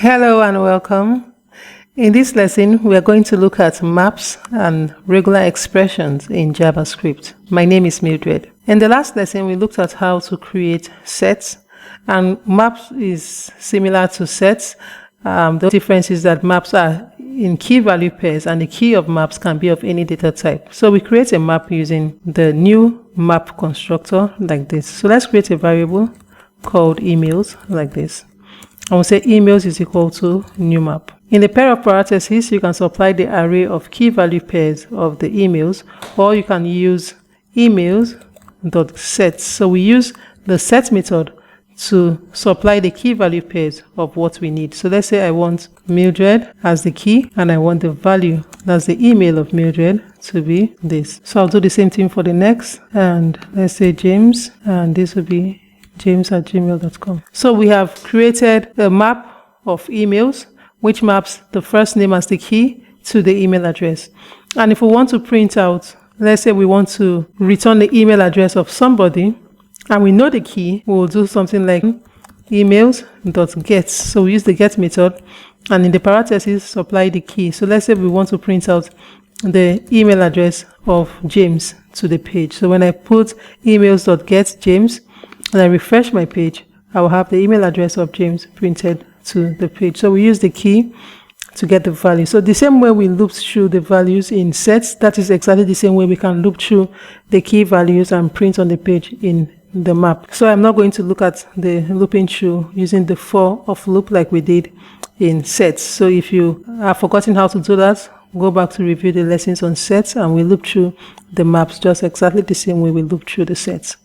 Hello and welcome. In this lesson, we are going to look at maps and regular expressions in JavaScript. My name is Mildred. In the last lesson, we looked at how to create sets, and maps is similar to sets. The difference is that maps are in key value pairs, and the key of maps can be of any data type. So we create a map using the new map constructor like this. So let's create a variable called emails like this. I will say emails is equal to new map. In the pair of parentheses, you can supply the array of key value pairs of the emails, or you can use emails.sets. So we use the set method to supply the key value pairs of what we need. So let's say I want Mildred as the key, and I want the value, that's the email of Mildred, to be this. So I'll do the same thing for the next, and let's say James, and this will be james@gmail.com. So we have created a map of emails which maps the first name as the key to the email address. And if we want to print out, let's say we want to return the email address of somebody, and we know the key, we will do something like emails.get. So we use the get method, and in the parentheses, supply the key. So let's say we want to print out the email address of James to the page. So when I put emails.get James, and I refresh my page, I will have the email address of James printed to the page. So we use the key to get the value. So the same way we loop through the values in sets, that is exactly the same way we can loop through the key values and print on the page in the map. So I'm not going to look at the looping through using the for of loop like we did in sets. So if you have forgotten how to do that, go back to review the lessons on sets, and we loop through the maps just exactly the same way we loop through the sets.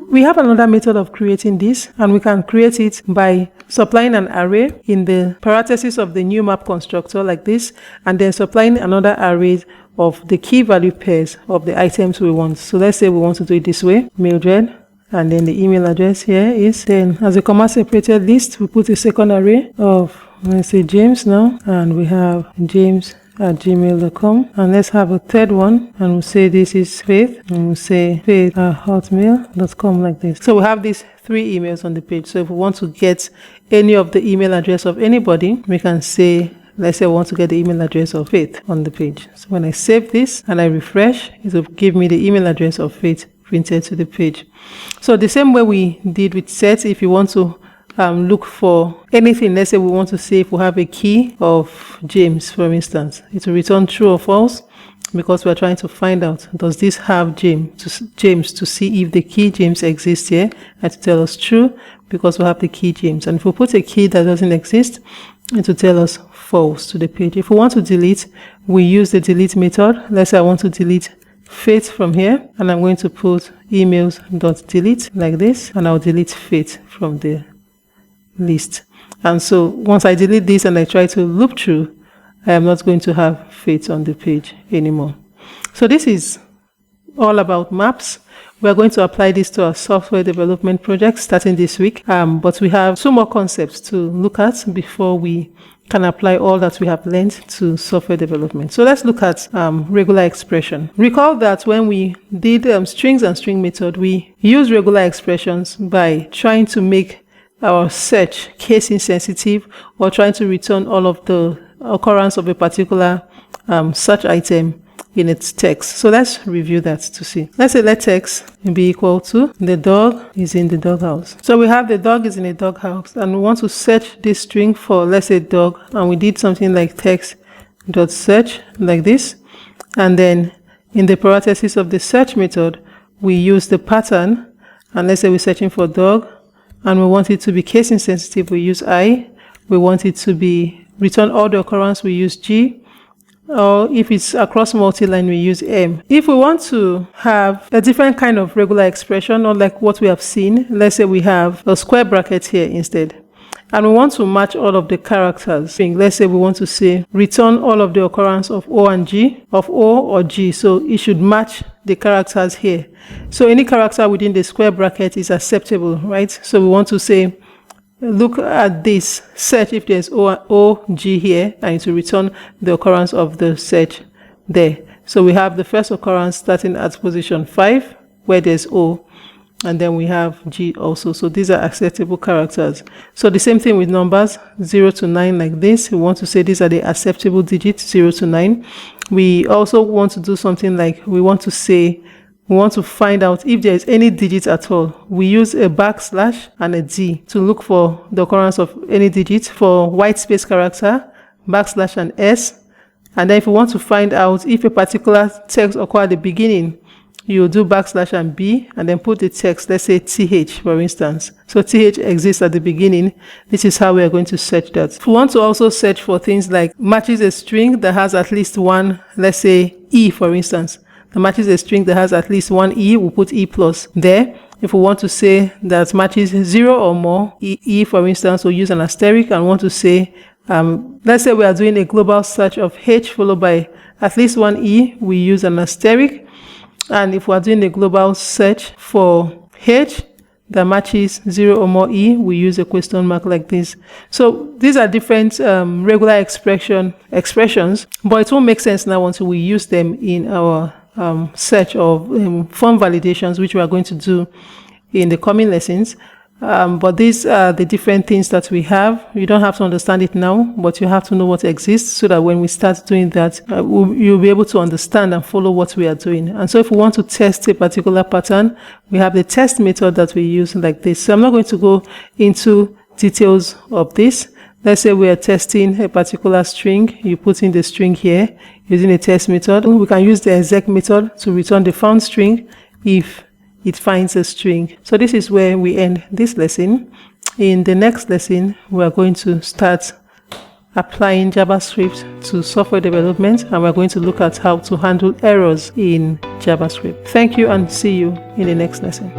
We have another method of creating this, and we can create it by supplying an array in the parentheses of the new map constructor like this, and then supplying another array of the key value pairs of the items we want. So let's say we want to do it this way, Mildred, and then the email address here is, then as a comma separated list, we put a second array of, let's say James now, and we have james@gmail.com, and let's have a third one, and we'll say this is Faith, and we'll say faith@hotmail.com like this. So we have these three emails on the page. So if we want to get any of the email address of anybody, we can say, let's say I want to get the email address of Faith on the page. So when I save this and I refresh, it will give me the email address of Faith printed to the page. So the same way we did with sets, if you want to look for anything, let's say we want to see if we have a key of James, for instance, it will return true or false, because we're trying to find out, does this have James, to see if the key James exists here, and to tell us true, because we have the key James. And if we put a key that doesn't exist, it will tell us false to the page. If we want to delete, we use the delete method. Let's say I want to delete Faith from here, and I'm going to put emails.delete like this, and I'll delete Faith from the list. And so once I delete this and I try to loop through, I am not going to have Faith on the page anymore. So this is all about maps. We are going to apply this to our software development project starting this week, but we have two more concepts to look at before we can apply all that we have learned to software development. So let's look at regular expression. Recall that when we did strings and string method, we used regular expressions by trying to make our search case insensitive, or trying to return all of the occurrence of a particular search item in its text. So let's review that to see. Let's say let text be equal to the dog is in the doghouse. So we have the dog is in a doghouse, and we want to search this string for, let's say, dog, and we did something like text.search like this, and then in the parentheses of the search method we use the pattern, and let's say we're searching for dog, and we want it to be case insensitive, we use I. We want it to be return all the occurrence, we use G. Or if it's across multi-line, we use M. If we want to have a different kind of regular expression, not like what we have seen, let's say we have a square bracket here instead, and we want to match all of the characters. Let's say we want to say return all of the occurrence of O and G, of O or G, so it should match the characters here. So any character within the square bracket is acceptable, right? So we want to say, look at this, search if there's O, G here, and it will return the occurrence of the search there. So we have the first occurrence starting at position 5, where there's O. and then we have G also. So these are acceptable characters. So the same thing with numbers, 0 to 9 like this. We want to say these are the acceptable digits, 0 to 9. We also want to do something like we want to find out if there is any digit at all. We use a backslash and a D to look for the occurrence of any digit. For white space character, backslash and S. And then if you want to find out if a particular text occurs at the beginning, you do backslash and B and then put the text, let's say TH for instance. So TH exists at the beginning. This is how we are going to search that. If we want to also search for things like matches a string that has at least one, let's say E for instance. That matches a string that has at least one E, we'll put E plus there. If we want to say that matches 0 or more, E for instance, we'll use an asterisk and want to say, let's say we are doing a global search of H followed by at least one E, we use an asterisk. And if we are doing a global search for H that matches 0 or more E, we use a question mark like this. So these are different regular expressions, but it won't make sense now until we use them in our search of form validations, which we are going to do in the coming lessons. But these are the different things that we have. You don't have to understand it now, but you have to know what exists so that when we start doing that, you'll be able to understand and follow what we are doing. And so if we want to test a particular pattern, we have the test method that we use like this. So I'm not going to go into details of this. Let's say we are testing a particular string. You put in the string here using a test method. We can use the exec method to return the found string if it finds a string. So this is where we end this lesson. In the next lesson, we are going to start applying JavaScript to software development, and we're going to look at how to handle errors in JavaScript. Thank you and see you in the next lesson.